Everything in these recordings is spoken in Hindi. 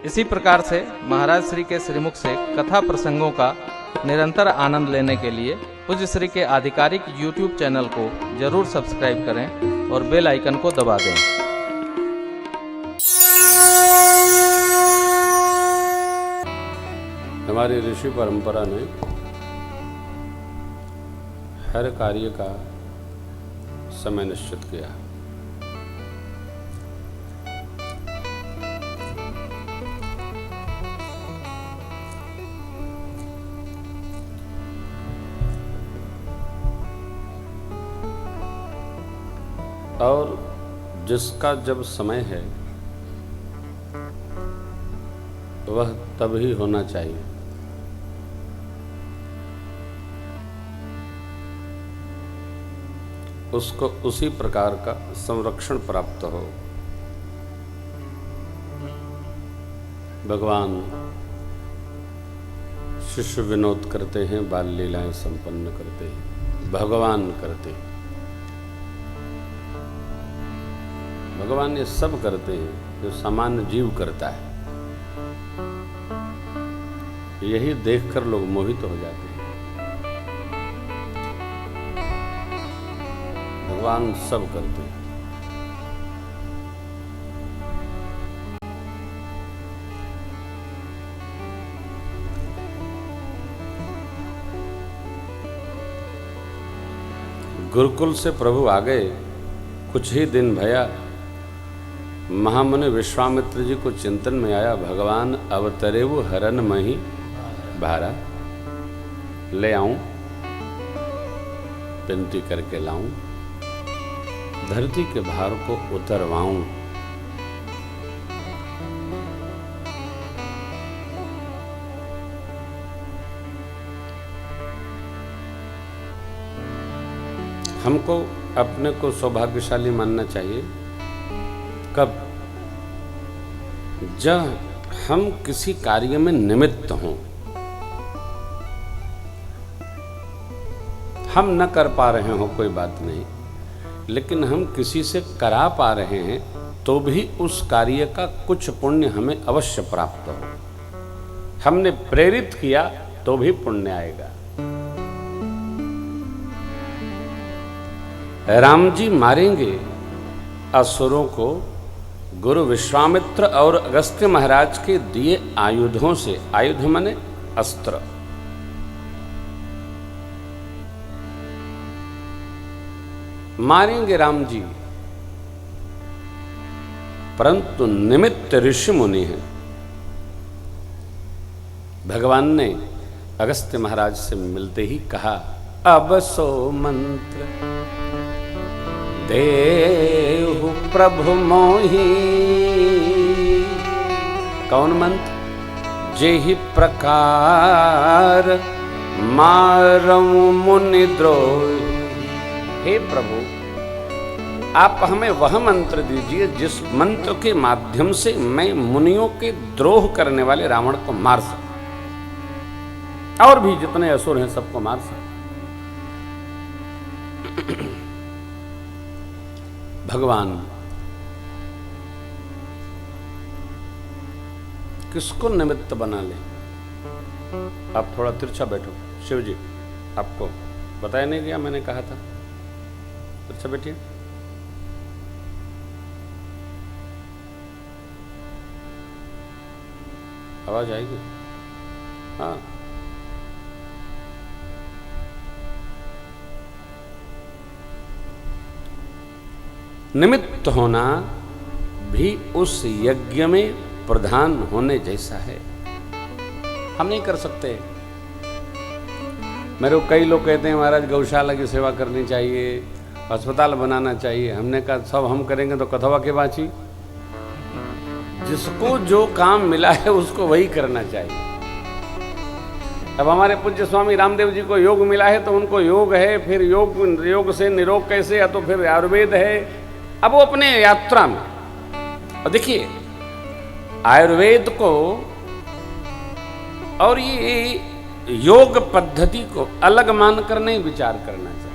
इसी प्रकार से महाराज श्री के श्रीमुख से कथा प्रसंगों का निरंतर आनंद लेने के लिए पूज्य श्री के आधिकारिक YouTube चैनल को जरूर सब्सक्राइब करें और बेल आइकन को दबा दें। हमारी ऋषि परंपरा ने हर कार्य का समय निश्चित किया। और जिसका जब समय है वह तब ही होना चाहिए। उसको उसी प्रकार का संरक्षण प्राप्त हो। भगवान शिष्य विनोद करते हैं, बाल लीलाएं संपन्न करते हैं, भगवान करते हैं। भगवान ये सब करते हैं जो सामान्य जीव करता है। यही देखकर लोग मोहित हो जाते हैं। भगवान सब करते हैं। गुरुकुल से प्रभु आ गए, कुछ ही दिन भया महामुनि विश्वामित्र जी को चिंतन में आया, भगवान अवतरेव हरन मही भारा, ले आऊं विनती करके लाऊं, धरती के भार को उतरवाऊं। हमको अपने को सौभाग्यशाली मानना चाहिए कब? जब हम किसी कार्य में निमित्त हों। हम न कर पा रहे हो कोई बात नहीं, लेकिन हम किसी से करा पा रहे हैं तो भी उस कार्य का कुछ पुण्य हमें अवश्य प्राप्त हो। हमने प्रेरित किया तो भी पुण्य आएगा। राम जी मारेंगे असुरों को गुरु विश्वामित्र और अगस्त्य महाराज के दिए आयुधों से। आयुध माने अस्त्र। मारेंगे राम जी, परंतु निमित्त ऋषि मुनि हैं। भगवान ने अगस्त्य महाराज से मिलते ही कहा, अब सो मंत्र देहु प्रभु मोहि। कौन मंत्र? जेहि प्रकार मारऊ मुनि द्रोही। हे प्रभु, आप हमें वह मंत्र दीजिए जिस मंत्र के माध्यम से मैं मुनियों के द्रोह करने वाले रावण को मार सकूं, और भी जितने असुर हैं सबको मार सकूं। भगवान किसको निमित्त बना ले? आप थोड़ा तिरछा बैठो। शिव जी, आपको बताया नहीं गया, मैंने कहा था तिरछा बैठिए। आवाज आएगी? हाँ। निमित्त होना भी उस यज्ञ में प्रधान होने जैसा है। हम नहीं कर सकते। मेरे को कई लोग कहते हैं महाराज गौशाला की सेवा करनी चाहिए, अस्पताल बनाना चाहिए। हमने कहा सब हम करेंगे तो कथवा के बाची। जिसको जो काम मिला है उसको वही करना चाहिए। अब हमारे पूज्य स्वामी रामदेव जी को योग मिला है तो उनको योग है, फिर योग से निरोग कैसे, या तो फिर आयुर्वेद है। अब वो अपने यात्रा में, और देखिए आयुर्वेद को और ये योग पद्धति को अलग मानकर नहीं विचार करना चाहिए।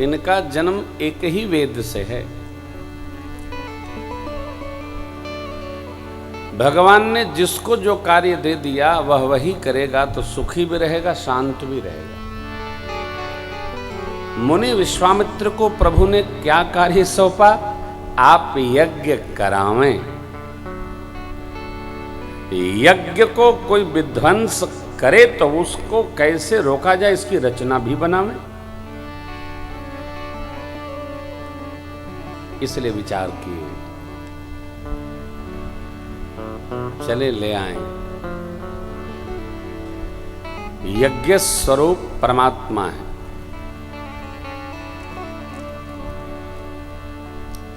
इनका जन्म एक ही वेद से है, भगवान ने जिसको जो कार्य दे दिया वह वही करेगा तो सुखी भी रहेगा, शांत भी रहेगा। मुनि विश्वामित्र को प्रभु ने क्या कार्य सौंपा? आप यज्ञ करावें। यज्ञ को कोई विध्वंस करे तो उसको कैसे रोका जाए, इसकी रचना भी बनावें। इसलिए विचार किए, चले ले आए। यज्ञ स्वरूप परमात्मा है।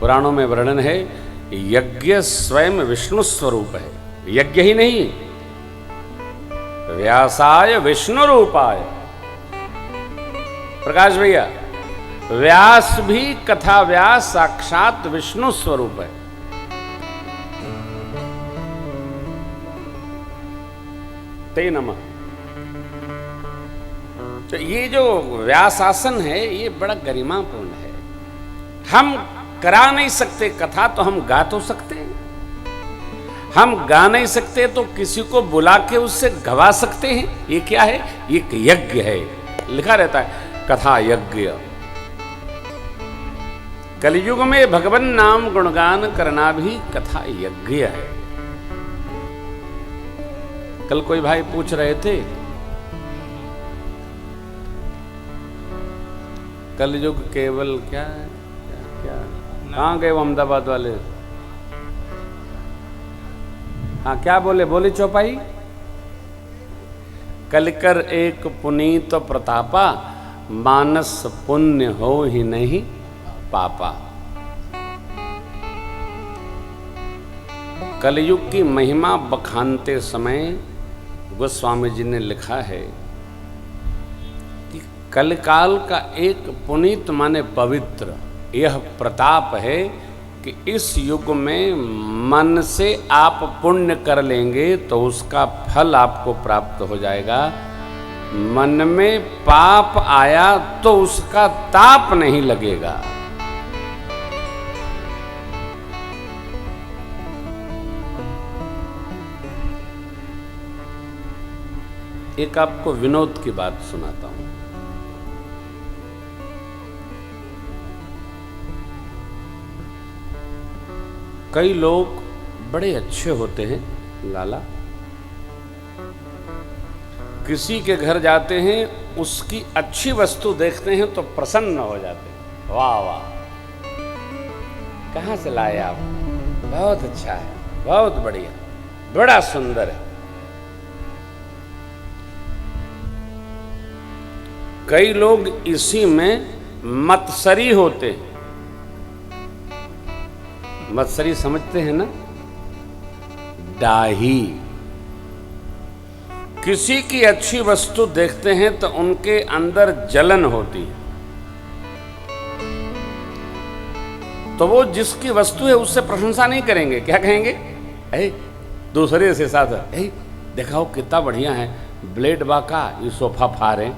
पुराणों में वर्णन है, यज्ञ स्वयं विष्णु स्वरूप है। यज्ञ ही नहीं, व्यासाय विष्णु रूपाय। प्रकाश भैया, व्यास भी कथा व्यास साक्षात विष्णु स्वरूप है। ते नमः। तो ये जो व्यासासन है ये बड़ा गरिमापूर्ण है। हम करा नहीं सकते कथा, तो हम गा तो सकते हैं। हम गा नहीं सकते तो किसी को बुला के उससे गवा सकते हैं। ये क्या है? ये एक यज्ञ है। लिखा रहता है कथा यज्ञ। कलयुग में भगवान नाम गुणगान करना भी कथा यज्ञ है। कल कोई भाई पूछ रहे थे, कलयुग केवल क्या है, क्या कहाँ गए वो अहमदाबाद वाले? हाँ क्या बोले? बोले चौपाई, कलिकर एक पुनीत प्रतापा, मानस पुण्य हो ही नहीं पापा। कलयुग की महिमा बखानते समय गोस्वामी जी ने लिखा है कि कलकाल का एक पुनीत माने पवित्र यह प्रताप है कि इस युग में मन से आप पुण्य कर लेंगे तो उसका फल आपको प्राप्त हो जाएगा। मन में पाप आया तो उसका ताप नहीं लगेगा। एक आपको विनोद की बात सुनाता हूं। कई लोग बड़े अच्छे होते हैं लाला, किसी के घर जाते हैं, उसकी अच्छी वस्तु देखते हैं तो प्रसन्न हो जाते हैं। वाह वाह, कहाँ से लाए आप? बहुत अच्छा है, बहुत बढ़िया, बड़ा सुंदर है। कई लोग इसी में मत्सरी होते हैं। मत्सरी समझते हैं ना? डाही। किसी की अच्छी वस्तु देखते हैं तो उनके अंदर जलन होती है, तो वो जिसकी वस्तु है उससे प्रशंसा नहीं करेंगे। क्या कहेंगे? दूसरे से साथ देखा हो कितना बढ़िया है, ब्लेड बाका, ये सोफा फारे।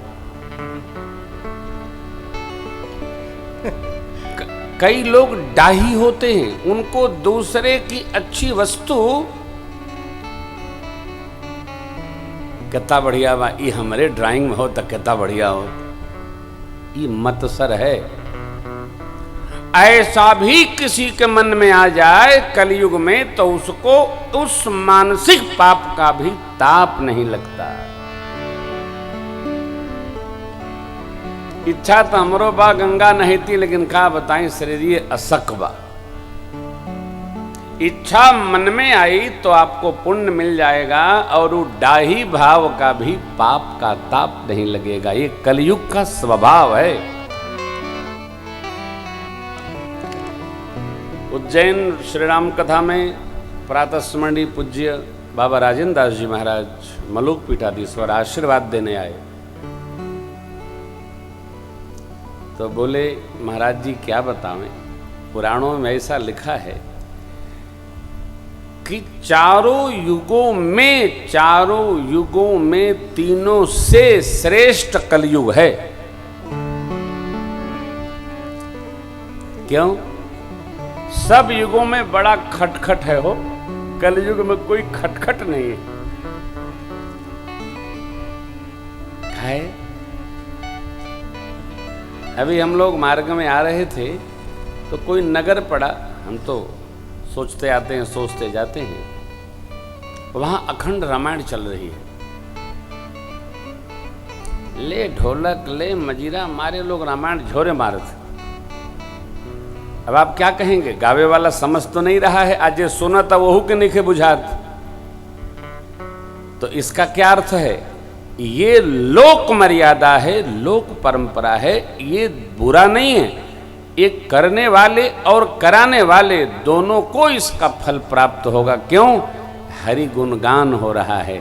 कई लोग डाही होते हैं, उनको दूसरे की अच्छी वस्तु कितना बढ़िया बा, ये हमारे ड्राइंग में हो तो कितना बढ़िया हो, ये मत्सर है। ऐसा भी किसी के मन में आ जाए कलयुग में तो उसको उस मानसिक पाप का भी ताप नहीं लगता। इच्छा तो हमरो बा गंगा नहीं थी, लेकिन का बताएं शरीर असक बा। इच्छा मन में आई तो आपको पुण्य मिल जाएगा और वो डाही भाव का भी पाप का ताप नहीं लगेगा। ये कलयुग का स्वभाव है। उज्जैन श्री राम कथा में प्रातः स्मरणीय पूज्य बाबा राजेंद्र दास जी महाराज मलुक पीठाधीश्वर आशीर्वाद देने आए, तो बोले महाराज जी क्या बतावें, पुराणों में ऐसा लिखा है कि चारों युगों में तीनों से श्रेष्ठ कलयुग है। क्यों? सब युगों में बड़ा खटखट है हो, कलयुग में कोई खटखट नहीं है। अभी हम लोग मार्ग में आ रहे थे तो कोई नगर पड़ा, हम तो सोचते आते हैं सोचते जाते हैं, वहां अखंड रामायण चल रही है। ले ढोलक ले मजीरा मारे लोग रामायण झोरे मारे थे। अब आप क्या कहेंगे, गावे वाला समझ तो नहीं रहा है, आज ये सुना था वहू के नहीं बुझात। तो इसका क्या अर्थ है, ये लोक मर्यादा है, लोक परंपरा है, ये बुरा नहीं है। ये करने वाले और कराने वाले दोनों को इसका फल प्राप्त होगा। क्यों? हरि गुणगान हो रहा है।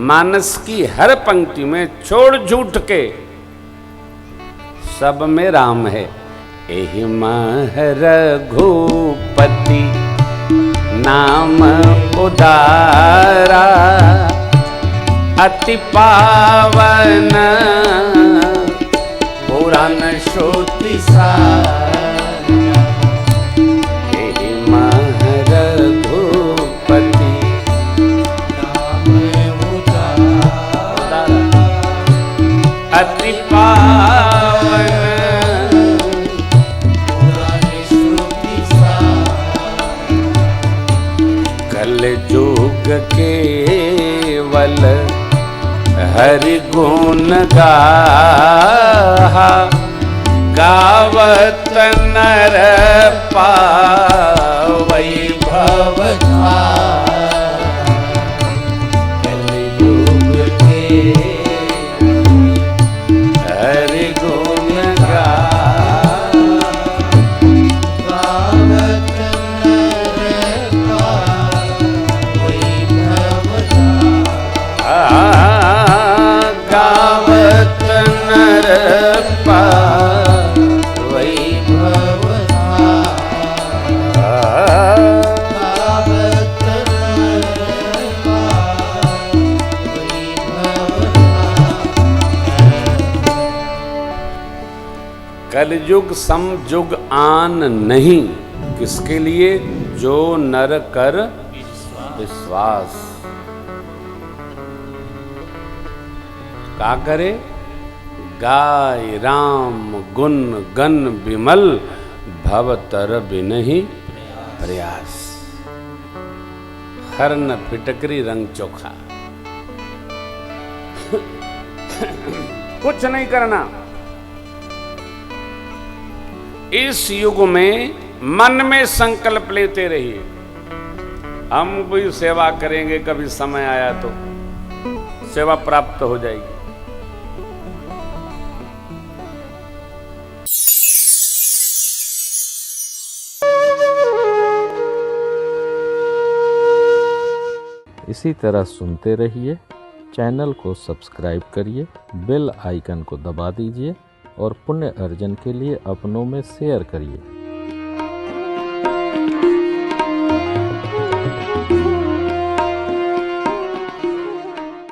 मानस की हर पंक्ति में छोड़ झूठ के सब में राम है। एहि मह रघुपति नाम उदारा, अति पावन पुराण श्रुति सारा। एहि मह रघुपति नाम उदारा, अति पावन कलयुग केवल हरि गुण गाहा, गावत नर पावै भव कलयुग केवल हरि गुण गावत नर पावै भव कलयुग समयुग आन नहीं, किसके लिए? जो नर कर विश्वास। का करे? गाय राम गुण गण विमल, भवतर बिनहि प्रयास। हरन फिटकरी रंग चोखा। कुछ नहीं करना। इस युग में मन में संकल्प लेते रहिए, हम भी सेवा करेंगे, कभी समय आया तो सेवा प्राप्त हो जाएगी। इसी तरह सुनते रहिए, चैनल को सब्सक्राइब करिए, बेल आइकन को दबा दीजिए और पुण्य अर्जन के लिए अपनों में शेयर करिए।